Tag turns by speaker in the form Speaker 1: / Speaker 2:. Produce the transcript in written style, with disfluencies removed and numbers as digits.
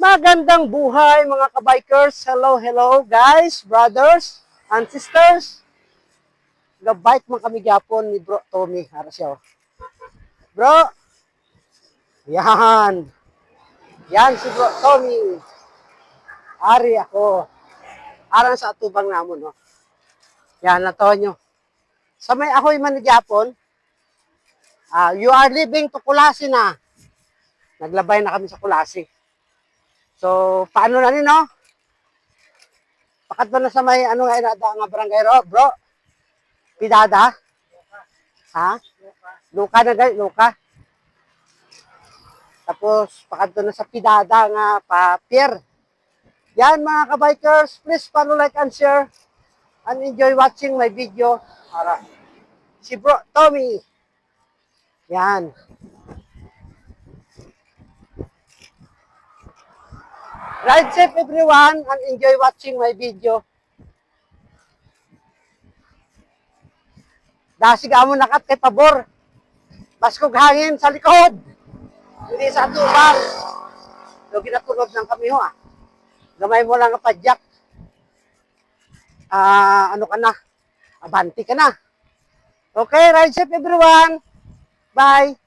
Speaker 1: Magandang buhay mga kabikers. Hello, hello guys, brothers and sisters. Gabike man kami gyapon ni Bro Tommy. Ara siya. Bro. Yan. Yan si Bro Tommy. Ari ako. Aran sa atubang namon, no. Yan na to nyo. Sa may ahoy man ni gyapon. You are leaving to Kulasi na. Naglabay na kami sa Kulasi. So, paano na rin, no? Pakat ba na sa may, ano nga inada nga barangay ro, bro? Pidada? Ha? Luka na guys, Luka. Tapos, pakat ba na sa Pidada nga pa-pier. Yan mga kabikers, please follow, like, and share. And enjoy watching my video. Para si Bro Tommy. Yan. Ride safe everyone and enjoy watching my video. Dasig amo nakat kay pabor. Baskog hangin sa likod. Hindi sa tubang. So ginatunog ng kami ho ah. Gamay mo lang ang padyak. Ano ka na? Abanti ka na. Okay, ride safe everyone. Bye.